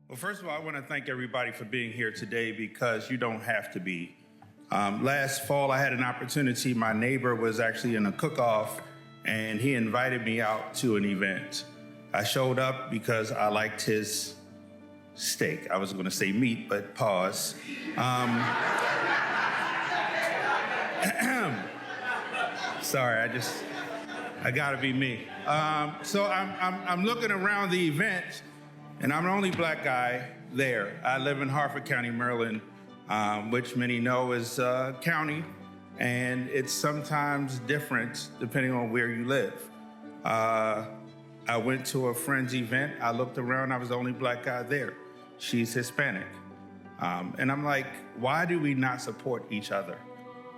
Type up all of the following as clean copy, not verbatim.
Well, first of all, I want to thank everybody for being here today because you don't have to be. Last fall, I had an opportunity. My neighbor was actually in a cook-off, and he invited me out to an event. I showed up because I liked his steak. I was going to say meat, but pause. Sorry, I gotta be me. So I'm looking around the event, and I'm the only black guy there. I live in Harford County, Maryland, which many know is a county, and it's sometimes different depending on where you live. I went to a friend's event. I looked around. I was the only black guy there. She's Hispanic. And I'm like, why do we not support each other?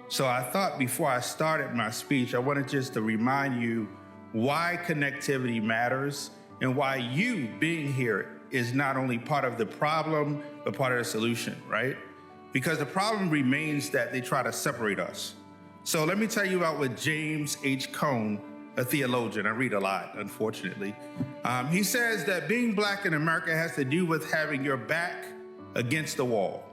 So I thought before I started my speech, I wanted just to remind you why connectivity matters and why you being here is not only part of the problem, but part of the solution, right? Because the problem remains that they try to separate us. So let me tell you about what James H. Cone, a theologian, I read a lot, unfortunately. He says that being black in America has to do with having your back against the wall.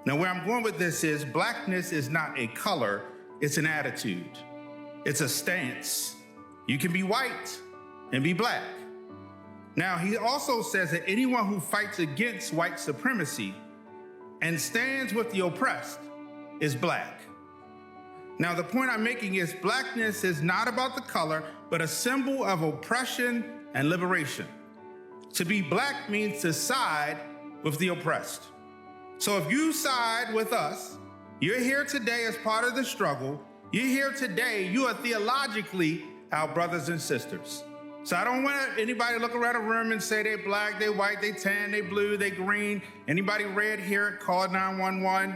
Now, where I'm going with this is blackness is not a color, it's an attitude. It's a stance. You can be white and be black. Now, he also says that anyone who fights against white supremacy and stands with the oppressed is black. Now, the point I'm making is blackness is not about the color, but a symbol of oppression and liberation. To be black means to side with the oppressed. So if you side with us, you're here today as part of the struggle. You're here today, you are theologically our brothers and sisters. So I don't want anybody to look around the room and say they're black, they white, they tan, they blue, they green. Anybody red here, call 911.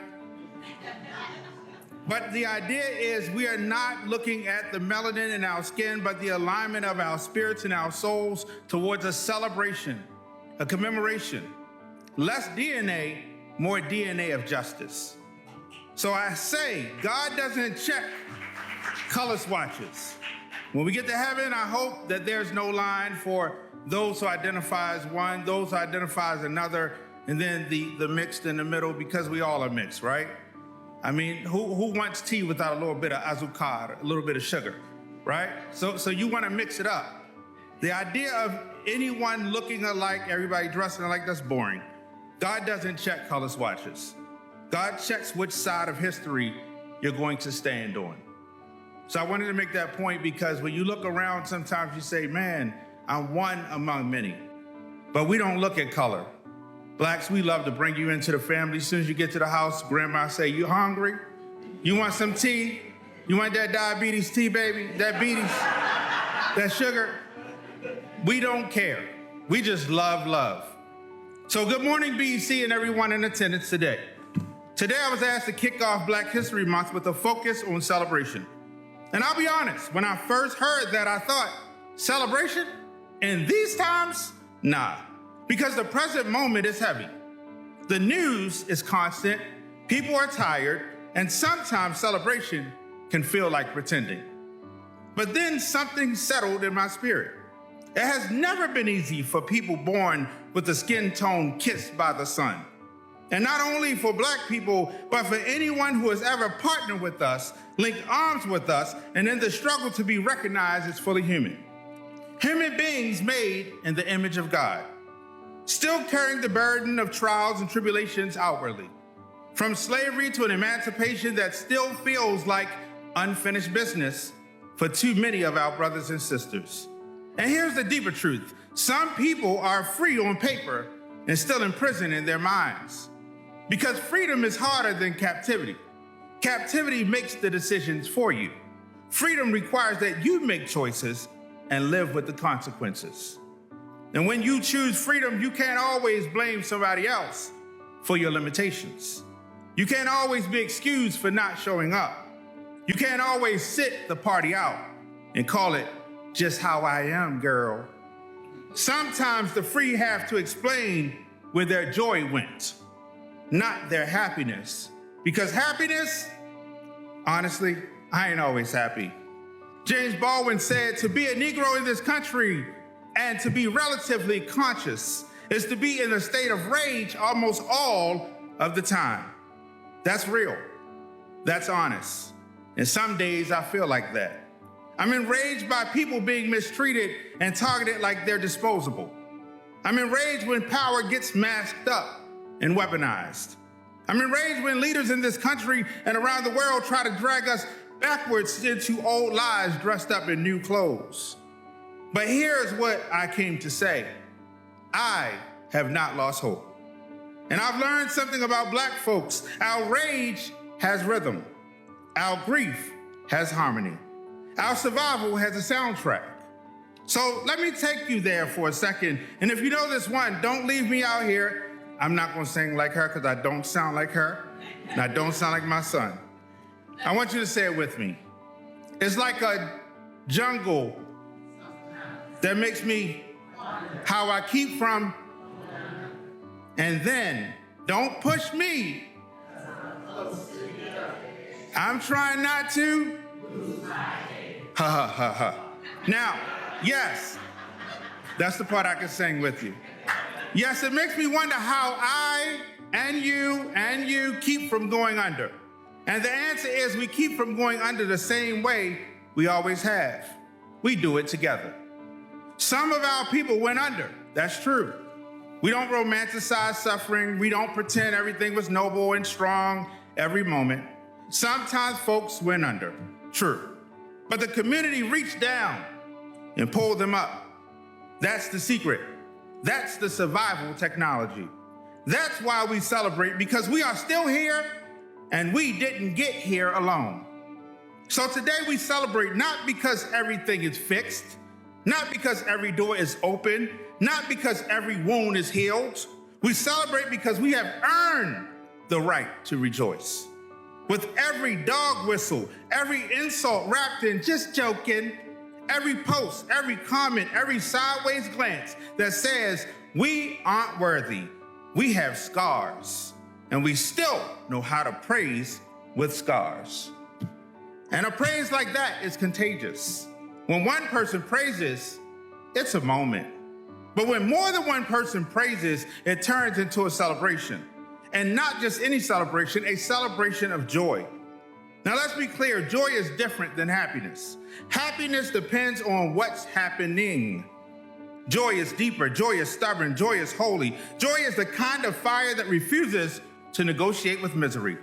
But the idea is we are not looking at the melanin in our skin, but the alignment of our spirits and our souls towards a celebration, a commemoration. Less DNA, more DNA of justice. So I say, God doesn't check color swatches. When we get to heaven, I hope that there's no line for those who identify as one, those who identify as another, and then the mixed in the middle, because we all are mixed, right? I mean, who wants tea without a little bit of azucar, a little bit of sugar, right? So you want to mix it up. The idea of anyone looking alike, everybody dressing alike, that's boring. God doesn't check color swatches. God checks which side of history you're going to stand on. So I wanted to make that point because when you look around, sometimes you say, man, I'm one among many. But we don't look at color. Blacks, we love to bring you into the family. As soon as you get to the house, grandma say, you hungry? You want some tea? You want that diabetes tea, baby? That beaties? That sugar? We don't care. We just love. So good morning, BEC, and everyone in attendance today. Today I was asked to kick off Black History Month with a focus on celebration. And I'll be honest, when I first heard that, I thought, celebration? In these times? Nah, because the present moment is heavy. The news is constant, people are tired, and sometimes celebration can feel like pretending. But then something settled in my spirit. It has never been easy for people born with a skin tone kissed by the sun. And not only for black people, but for anyone who has ever partnered with us, linked arms with us, and in the struggle to be recognized as fully human. Human beings made in the image of God, still carrying the burden of trials and tribulations outwardly. From slavery to an emancipation that still feels like unfinished business for too many of our brothers and sisters. And here's the deeper truth. Some people are free on paper and still in prison in their minds. Because freedom is harder than captivity. Captivity makes the decisions for you. Freedom requires that you make choices and live with the consequences. And when you choose freedom, you can't always blame somebody else for your limitations. You can't always be excused for not showing up. You can't always sit the party out and call it just how I am, girl. Sometimes the free have to explain where their joy went, not their happiness. Because happiness, honestly, I ain't always happy. James Baldwin said, to be a Negro in this country and to be relatively conscious is to be in a state of rage almost all of the time. That's real. That's honest. And some days I feel like that. I'm enraged by people being mistreated and targeted like they're disposable. I'm enraged when power gets masked up and weaponized. I'm enraged when leaders in this country and around the world try to drag us backwards into old lies dressed up in new clothes. But here's what I came to say. I have not lost hope. And I've learned something about Black folks. Our rage has rhythm. Our grief has harmony. Our survival has a soundtrack. So let me take you there for a second. And if you know this one, don't leave me out here. I'm not gonna sing like her because I don't sound like her. And I don't sound like my son. I want you to say it with me. It's like a jungle that makes me how I keep from, and then don't push me. I'm trying not to. Ha ha ha ha. Now, yes, that's the part I can sing with you. Yes, it makes me wonder how I and you keep from going under. And the answer is we keep from going under the same way we always have. We do it together. Some of our people went under. That's true. We don't romanticize suffering. We don't pretend everything was noble and strong every moment. Sometimes folks went under. True. But the community reached down and pulled them up. That's the secret. That's the survival technology. That's why we celebrate, because we are still here and we didn't get here alone. So today we celebrate not because everything is fixed, not because every door is open, not because every wound is healed. We celebrate because we have earned the right to rejoice. With every dog whistle, every insult wrapped in just joking, every post, every comment, every sideways glance that says we aren't worthy, we have scars, and we still know how to praise with scars. And a praise like that is contagious. When one person praises, it's a moment. But when more than one person praises, it turns into a celebration. And not just any celebration, a celebration of joy. Now let's be clear, joy is different than happiness. Happiness depends on what's happening. Joy is deeper, joy is stubborn, joy is holy. Joy is the kind of fire that refuses to negotiate with misery.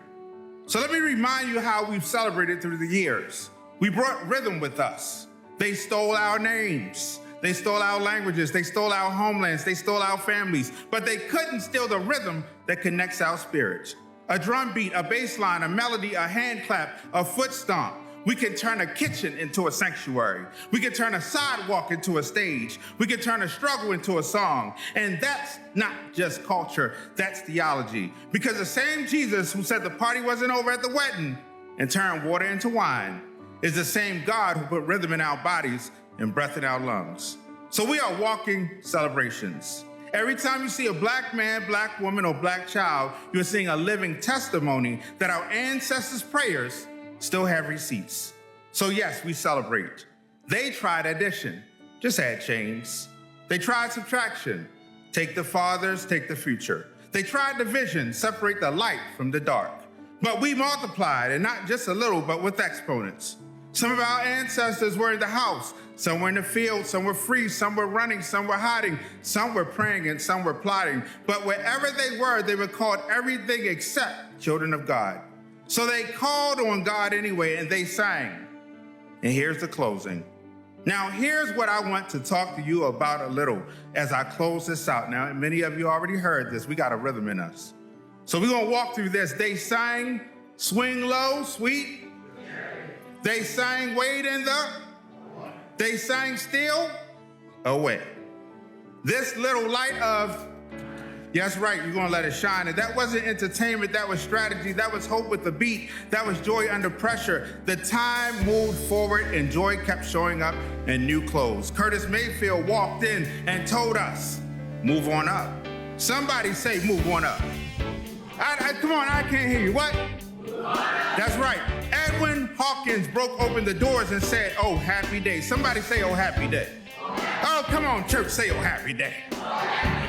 So let me remind you how we've celebrated through the years. We brought rhythm with us. They stole our names. They stole our languages, they stole our homelands, they stole our families, but they couldn't steal the rhythm that connects our spirits. A drum beat, a bass line, a melody, a hand clap, a foot stomp. We can turn a kitchen into a sanctuary. We can turn a sidewalk into a stage. We can turn a struggle into a song. And that's not just culture, that's theology. Because the same Jesus who said the party wasn't over at the wedding and turned water into wine is the same God who put rhythm in our bodies and breath in our lungs. So we are walking celebrations. Every time you see a Black man, Black woman, or Black child, you're seeing a living testimony that our ancestors' prayers still have receipts. So yes, we celebrate. They tried addition, just add chains. They tried subtraction, take the fathers, take the future. They tried division, separate the light from the dark. But we multiplied, and not just a little, but with exponents. Some of our ancestors were in the house, some were in the field, some were free, some were running, some were hiding, some were praying, and some were plotting. But wherever they were called everything except children of God. So they called on God anyway, and they sang. And here's the closing. Now, here's what I want to talk to you about a little as I close this out. Now, many of you already heard this. We got a rhythm in us. So we're going to walk through this. They sang, swing low, sweet. They sang, wait in the. They sang, still away. This little light of, yes, right, you're going to let it shine. And that wasn't entertainment. That was strategy. That was hope with the beat. That was joy under pressure. The time moved forward and joy kept showing up in new clothes. Curtis Mayfield walked in and told us, move on up. Somebody say, move on up. Come on, I can't hear you. What? That's right. Edwin Hawkins broke open the doors and said, oh, happy day. Somebody say, oh, happy day. Oh, come on, church, say, oh, happy day.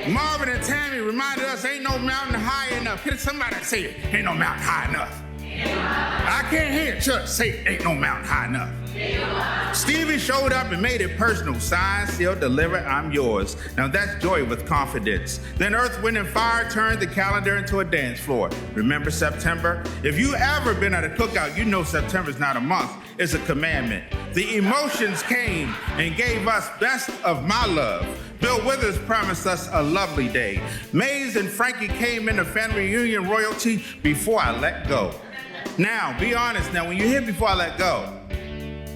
Marvin and Tammy reminded us ain't no mountain high enough. Can somebody say it? Ain't no mountain high enough. I can't hear church say ain't no mountain high enough. Stevie showed up and made it personal. Signed, sealed, delivered, I'm yours. Now that's joy with confidence. Then Earth, Wind, and Fire turned the calendar into a dance floor. Remember September? If you ever been at a cookout, you know September's not a month, it's a commandment. The emotions came and gave us best of my love. Bill Withers promised us a lovely day. Maze and Frankie came in the family reunion royalty before I let go. Now, be honest, when you hear before I let go,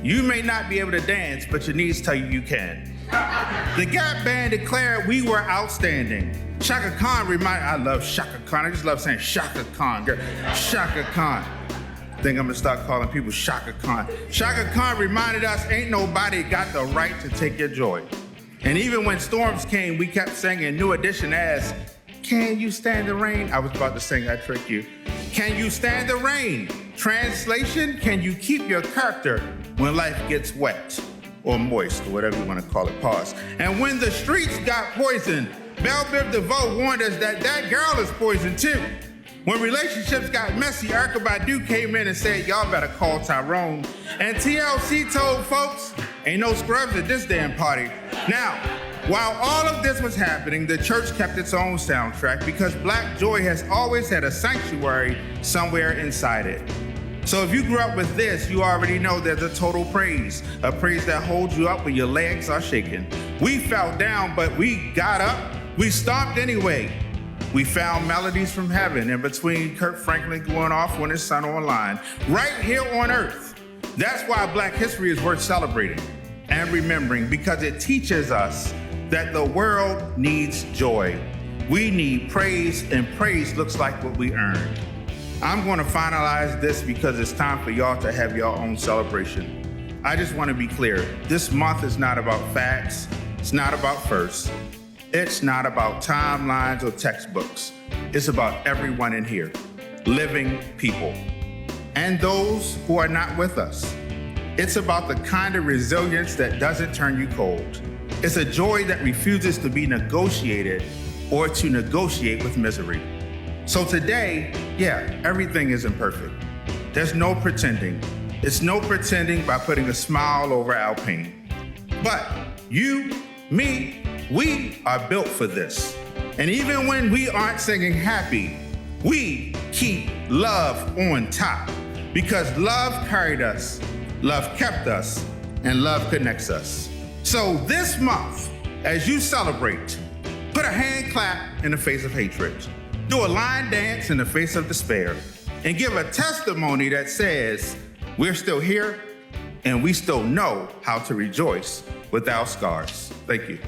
you may not be able to dance, but your knees tell you you can. The Gap Band declared we were outstanding. Shaka Khan I love Shaka Khan. I just love saying Shaka Khan. Girl. Shaka Khan. I think I'm gonna start calling people Shaka Khan. Shaka Khan reminded us ain't nobody got the right to take your joy. And even when storms came, we kept singing New Edition as, can you stand the rain? I was about to sing I Trick You. Can you stand the rain? Translation, can you keep your character when life gets wet or moist or whatever you want to call it, pause. And when the streets got poisoned, Belle Biv DeVoe warned us that that girl is poison too. When relationships got messy, Erykah Badu came in and said, y'all better call Tyrone. And TLC told folks, ain't no scrubs at this damn party. Now, while all of this was happening, the church kept its own soundtrack because Black joy has always had a sanctuary somewhere inside it. So if you grew up with this, you already know there's a total praise, a praise that holds you up when your legs are shaking. We fell down, but we got up. We stomped anyway. We found melodies from heaven in between Kirk Franklin going off on his son online, right here on earth. That's why Black history is worth celebrating and remembering, because it teaches us that the world needs joy. We need praise, and praise looks like what we earned. I'm going to finalize this because it's time for y'all to have your own celebration. I just want to be clear. This month is not about facts. It's not about firsts. It's not about timelines or textbooks. It's about everyone in here, living people, and those who are not with us. It's about the kind of resilience that doesn't turn you cold. It's a joy that refuses to be negotiated or to negotiate with misery. So today, everything isn't perfect. There's no pretending. It's no pretending by putting a smile over our pain. But you, me, we are built for this. And even when we aren't singing happy, we keep love on top, because love carried us, love kept us, and love connects us. So this month, as you celebrate, put a hand clap in the face of hatred. Do a line dance in the face of despair, and give a testimony that says, we're still here and we still know how to rejoice without scars. Thank you.